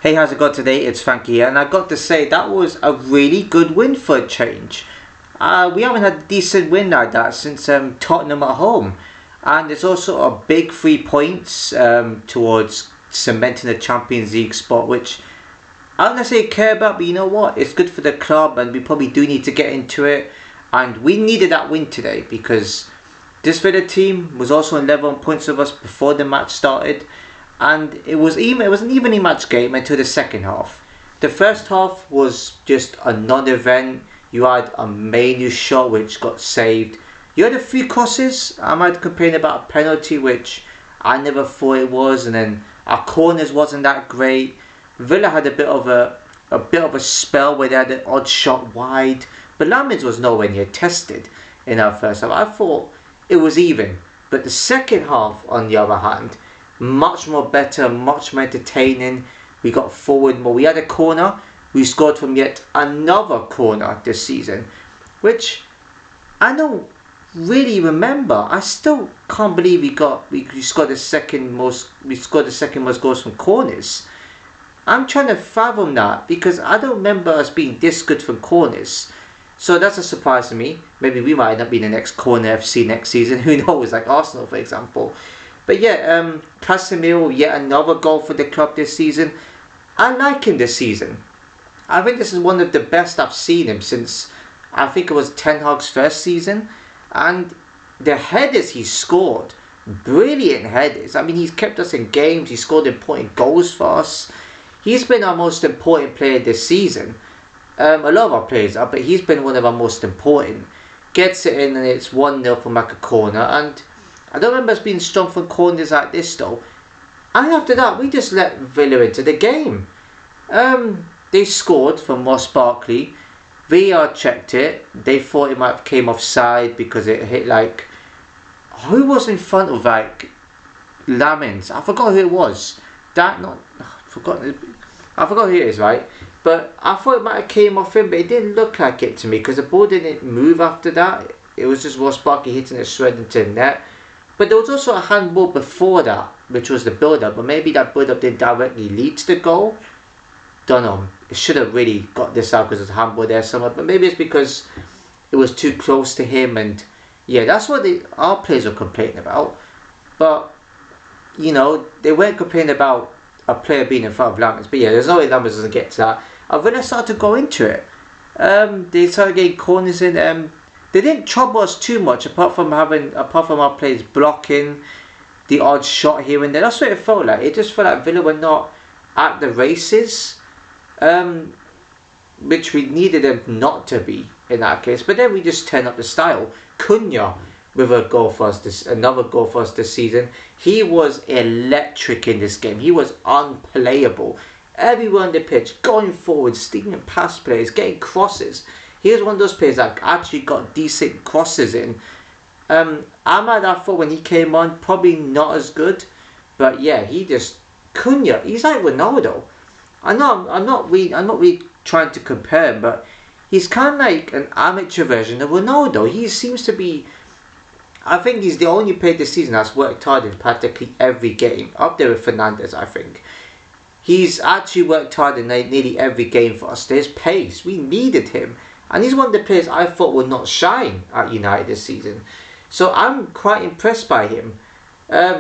Hey, how's it going today? It's Frankie here, and I got to say that was a really good win for a change. We haven't had a decent win like that since Tottenham at home, and it's also a big 3 points towards cementing the Champions League spot, which I don't necessarily care about, but you know what? It's good for the club, and we probably do need to get into it. And we needed that win today because this Villa team was also on level on points with us before the match started. And it was an evenly matched game until the second half. The first half was just a non-event. You had a Manu shot which got saved. You had a few crosses. I might complain about a penalty which I never thought it was, and then our corners wasn't that great. Villa had a bit of a spell where they had an odd shot wide, but Lamins was nowhere near tested in our first half. I thought it was even, but the second half, on the other hand, much more better, much more entertaining. We got forward more. We had a corner. We scored from yet another corner this season, which I don't really remember. I still can't believe we scored the second most goals from corners. I'm trying to fathom that because I don't remember us being this good from corners. So that's a surprise to me. Maybe we might end up being the next corner FC next season. Who knows? Like Arsenal, for example. But yeah, Casemiro, yet another goal for the club this season. I like him this season. I think this is one of the best I've seen him since, I think it was Ten Hag's first season. And the headers he scored, brilliant headers. I mean, he's kept us in games. He scored important goals for us. He's been our most important player this season. A lot of our players are, but he's been one of our most important. Gets it in and it's 1-0 from like a corner. And I don't remember us being strong from corners like this though. And after that, we just let Villa into the game. They scored from Ross Barkley. VAR checked it. They thought it might have came offside because it hit like... Who was in front of like Lamins? I forgot who it was. I forgot who it is, right? But I thought it might have came off him, but it didn't look like it to me because the ball didn't move after that. It was just Ross Barkley hitting a shred into the net. But there was also a handball before that, which was the build-up. But maybe that build-up didn't directly lead to the goal. Don't know. It should have really got this out because there's a handball there somewhere. But maybe it's because it was too close to him. And yeah, that's what our players were complaining about. But, you know, they weren't complaining about a player being in front of Lamins. But yeah, there's no way Lamins doesn't get to that. And when I started to go into it, they started getting corners in. They didn't trouble us too much apart from our players blocking the odd shot here and there. That's what it felt like. It just felt like Villa were not at the races, which we needed them not to be in that case. But then we just turned up the style. Cunha with another goal for us this season. He was electric in this game. He was unplayable. Everywhere on the pitch, going forward, stealing past players, getting crosses. He was one of those players that actually got decent crosses in. Ahmad, I thought when he came on, probably not as good. But yeah, Cunha, he's like Ronaldo. I'm not really trying to compare him, but he's kind of like an amateur version of Ronaldo. He seems to be, I think he's the only player this season that's worked hard in practically every game. Up there with Fernandes, I think. He's actually worked hard in nearly every game for us. There's pace. We needed him. And he's one of the players I thought would not shine at United this season. So I'm quite impressed by him.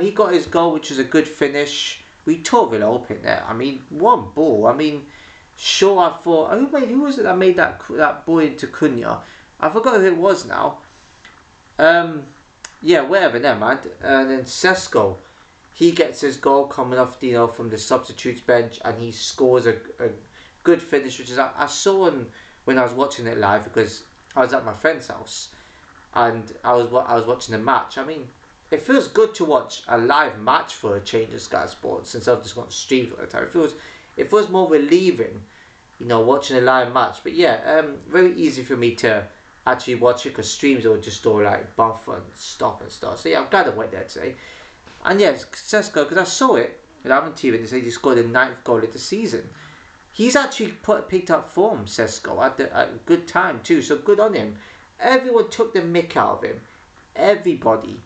He got his goal, which was a good finish. We tore Villa open there. I mean, one ball. I mean, sure, I thought... Who was it that made that ball into Cunha? I forgot who it was now. Yeah, whatever, never mind. And then Sesko, he gets his goal coming off, from the substitutes bench, and he scores a good finish, which is I saw him when I was watching it live because I was at my friend's house and I was watching the match. I mean, it feels good to watch a live match for a change of Sky Sports since I've just got streamed all the time. It feels more relieving, watching a live match. But yeah, very easy for me to actually watch it because streams will just all like buff and stop and stuff. So yeah, I'm glad I went there today. And yeah, Sesko, because I saw it with Avon TV and they said he scored the 9th goal of the season. He's actually picked up form, Sesko, at a good time too, so good on him. Everyone took the mick out of him. Everybody.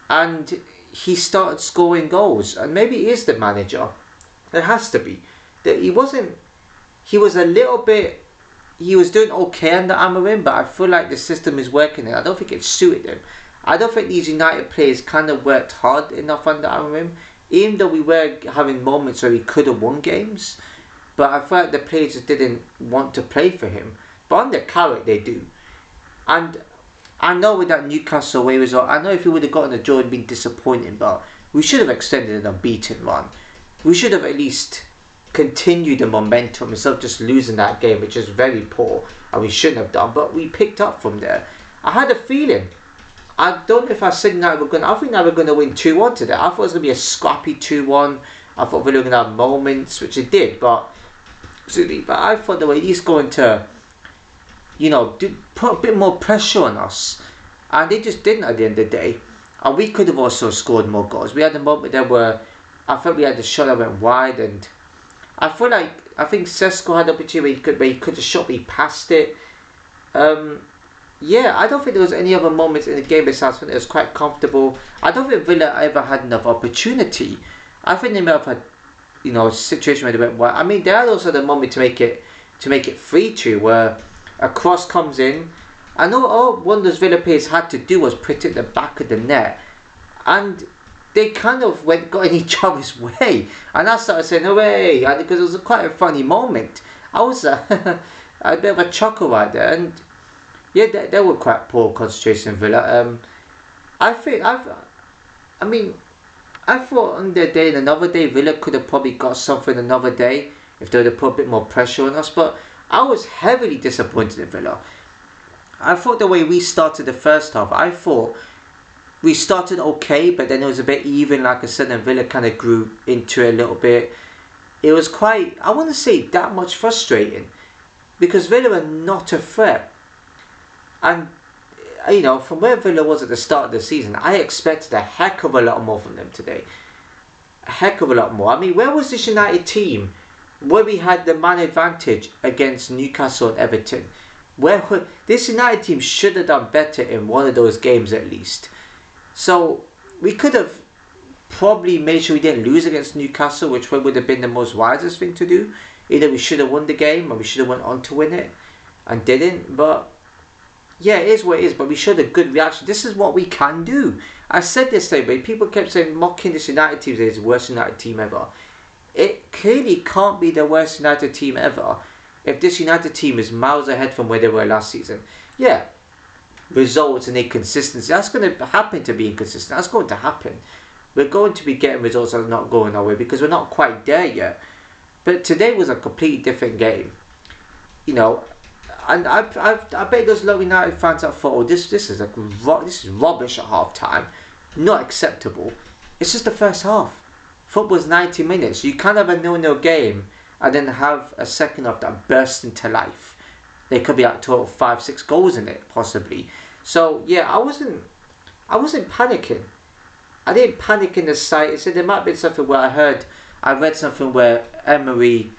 And he started scoring goals. And maybe he is the manager. It has to be. he wasn't. He was a little bit. He was doing okay under Amorim, but I feel like the system is working. I don't think it suited him. I don't think these United players kind of worked hard enough under Amorim, even though we were having moments where we could have won games. But I felt like the players just didn't want to play for him. But under Carrick, they do. And I know with that Newcastle away result, I know if we would have gotten a draw, it would have been disappointing, but we should have extended an unbeaten run. We should have at least continued the momentum instead of just losing that game, which is very poor, and we shouldn't have done. But we picked up from there. I had a feeling. I don't know if I said that I think that we're going to win 2-1 today. I thought it was going to be a scrappy 2-1. I thought we were going to have moments, which it did, but I thought they were at least going to, put a bit more pressure on us, and they just didn't at the end of the day. And we could have also scored more goals. We had a moment there where I thought we had the shot that went wide, and I think Sesko had the opportunity where he could have shot, but he passed it. I don't think there was any other moments in the game besides when it was quite comfortable. I don't think Villa ever had enough opportunity. I think they may have had, a situation where they went wide. I mean, they had also the moment to make it 3-2, where a cross comes in, and all one of those Villa players had to do was put it at the back of the net, and they kind of got in each other's way, and I started saying hooray, because it was quite a funny moment. I was a bit of a chuckle right there, and yeah, they were quite poor concentration Villa. I thought on their day and another day Villa could have probably got something another day if they would have put a bit more pressure on us, but I was heavily disappointed in Villa. I thought the way we started the first half, I thought we started okay, but then it was a bit even, like I said, and Villa kind of grew into it a little bit. It was quite, I wouldn't say that much frustrating, because Villa were not a threat. And, from where Villa was at the start of the season, I expected a heck of a lot more from them today. A heck of a lot more. I mean, where was this United team where we had the man advantage against Newcastle and Everton? This United team should have done better in one of those games at least. So we could have probably made sure we didn't lose against Newcastle, which would have been the most wisest thing to do. Either we should have won the game or we should have went on to win it and didn't. But yeah, it is what it is, but we showed a good reaction. This is what we can do. I said this today, but people kept saying, mocking this United team is the worst United team ever. It clearly can't be the worst United team ever if this United team is miles ahead from where they were last season. Yeah, results and inconsistency, that's going to happen to be inconsistent. That's going to happen. We're going to be getting results that are not going our way because we're not quite there yet. But today was a completely different game. And I bet those low United fans that thought, this is rubbish at half time, not acceptable. It's just the first half. Football's 90 minutes. You can't have a 0-0 game and then have a second half that bursts into life. There could be like total 5-6 goals in it possibly. So yeah, I wasn't panicking. I didn't panic in the sight. So there might be something where I read something where Emery,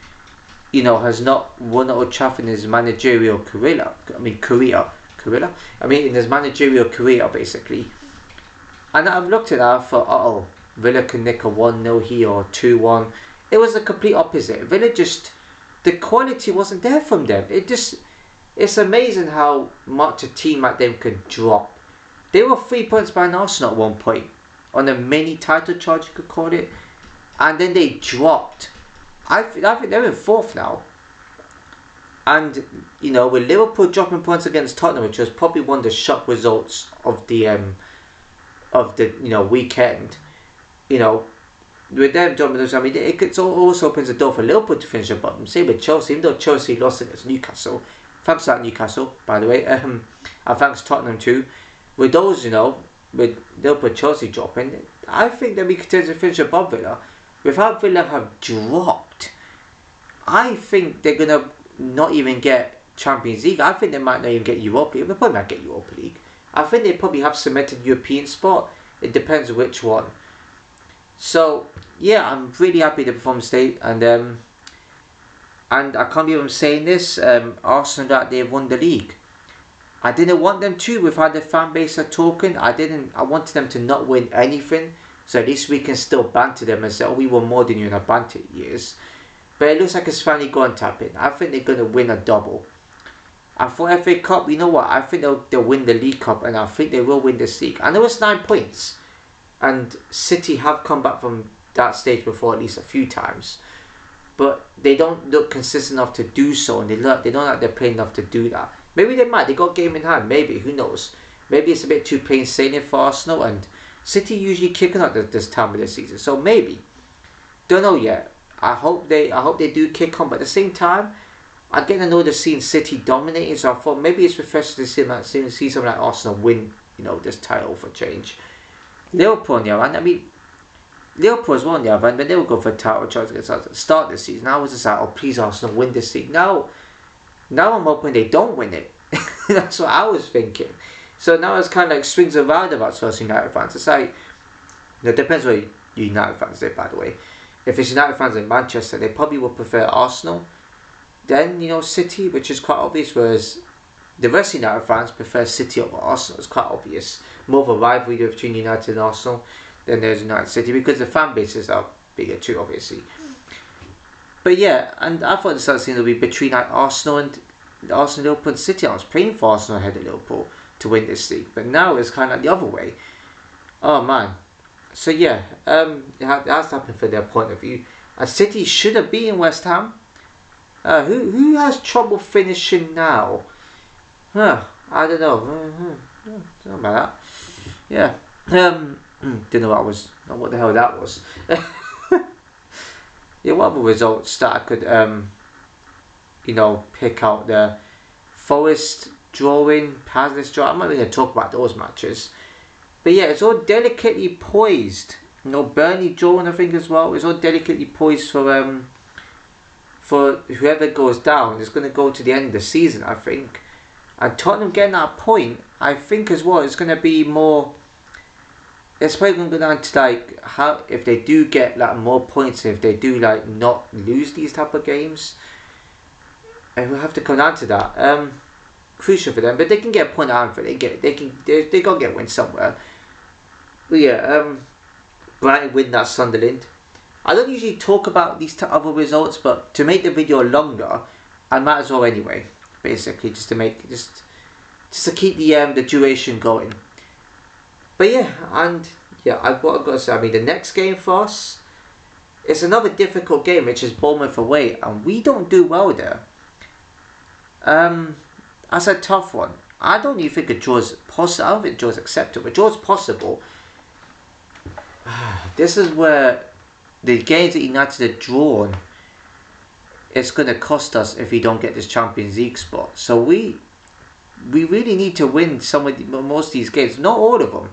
has not won at Old Trafford in his managerial career. In his managerial career, basically. And I've looked at that and thought, Villa can nick a 1-0 here or 2-1. It was the complete opposite. Villa the quality wasn't there from them. It's amazing how much a team like them could drop. They were 3 points behind Arsenal at one point, on a mini title charge you could call it. And then they dropped. I think they're in fourth now. And, with Liverpool dropping points against Tottenham, which was probably one of the shock results of the weekend, with them dropping those, it also opens the door for Liverpool to finish at bottom. Same with Chelsea, even though Chelsea lost against Newcastle. Thanks to that Newcastle, by the way, and thanks to Tottenham too. With those, with Liverpool Chelsea dropping, I think that we could tend to finish above Villa. Without Villa have dropped, I think they're going to not even get Champions League. I think they might not even get Europa League. They probably might get Europa League. I think they probably have cemented European spot. It depends which one. So, yeah, I'm really happy with the performance today. And I can't believe I'm saying this. Arsenal, that they've won the league. I didn't want them to with how the fan base are talking. I wanted them to not win anything. So at least we can still banter them and say, we were more than you in our banter years. but it looks like it's finally going to happen. I think they're going to win a double. And for FA Cup, you know what? I think they'll win the League Cup, and I think they will win this league. I know it's 9 points, and City have come back from that stage before at least a few times, but they don't look consistent enough to do so, and they don't look like they're playing enough to do that. Maybe they might. They got game in hand. Maybe, who knows? Maybe it's a bit too plain sailing for Arsenal, and City usually kicking out this time of the season. So maybe, don't know yet. I hope they do kick on, but at the same time, I'm getting another seeing City dominating, so I thought maybe it's refreshing to see something like Arsenal win, this title for change. Liverpool on the other hand, I mean, Liverpool as well on the other hand, when they were going for a title chance at the start of the season, I was just like, oh please Arsenal win this league. Now I'm hoping they don't win it. That's what I was thinking. So now it's kind of like swings and roundabouts for us United fans. It's like, it depends what United fans say, by the way. If it's United fans in Manchester, they probably would prefer Arsenal, then City, which is quite obvious, whereas the rest of United fans prefer City over Arsenal. It's quite obvious. More of a rivalry between United and Arsenal than there's United City, because the fan bases are bigger too, obviously. But yeah, and I thought the start scene would be between like Arsenal, Liverpool and City. I was praying for Arsenal ahead of Liverpool to win this league, but now it's kind of like the other way. Oh man. So yeah, it has happened for their point of view. And City should have beaten West Ham. Who has trouble finishing now? I don't know. Don't know about that. Yeah. Didn't know what the hell that was. Yeah, what other results that I could pick out there? Forest drawing, Palace draw. I'm not going to talk about those matches. But yeah, it's all delicately poised. Burnley drawing, I think, as well. It's all delicately poised for whoever goes down. It's going to go to the end of the season, I think. And Tottenham getting that point, I think as well, it's going to be more. It's probably going to go down to like how if they do get like more points, if they do like not lose these type of games, and we'll have to come down to that. Crucial for them, but they can get a point out for it. They gotta get a win somewhere. But yeah, Brighton win that Sunderland. I don't usually talk about these other results, but to make the video longer, I might as well anyway. Basically, just to keep the duration going. But yeah, and yeah, I've got to say, I mean, the next game for us, it's another difficult game, which is Bournemouth away, and we don't do well there. That's a tough one. I don't even think a draw is possible. I don't think a draw is acceptable. A draw is possible. This is where the games that United are drawn, it's going to cost us if we don't get this Champions League spot. So we really need to win most of these games. Not all of them.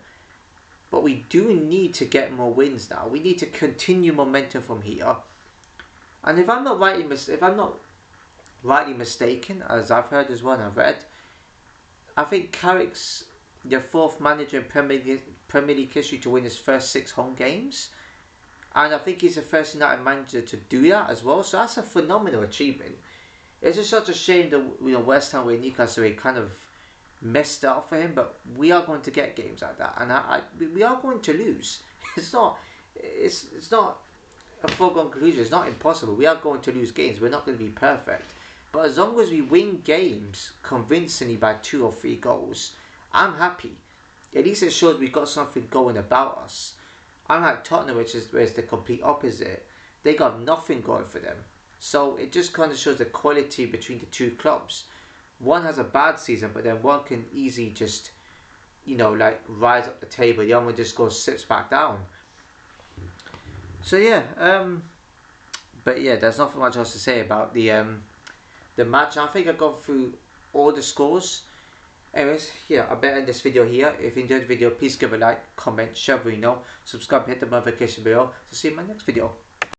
But we do need to get more wins now. We need to continue momentum from here. And if I'm not rightly mistaken, as I've heard as well and I've read, I think Carrick's the fourth manager in Premier League history to win his first 6 home games, and I think he's the first United manager to do that as well. So that's a phenomenal achievement. It's just such a shame that West Ham with Newcastle kind of messed it up for him, but we are going to get games like that, and we are going to lose. It's not a foregone conclusion. It's not impossible. We are going to lose games. We're not going to be perfect. But as long as we win games convincingly by 2 or 3 goals, I'm happy. At least it shows we've got something going about us. Unlike Tottenham, where it's the complete opposite. They got nothing going for them. So it just kind of shows the quality between the two clubs. One has a bad season, but then one can easily just, rise up the table. The other one just sits back down. So yeah, but yeah, there's not much else to say about the match. I think I've gone through all the scores. Anyways, yeah, I better end this video here. If you enjoyed the video, please give a like, comment, share, subscribe, hit the notification bell. So see you in my next video.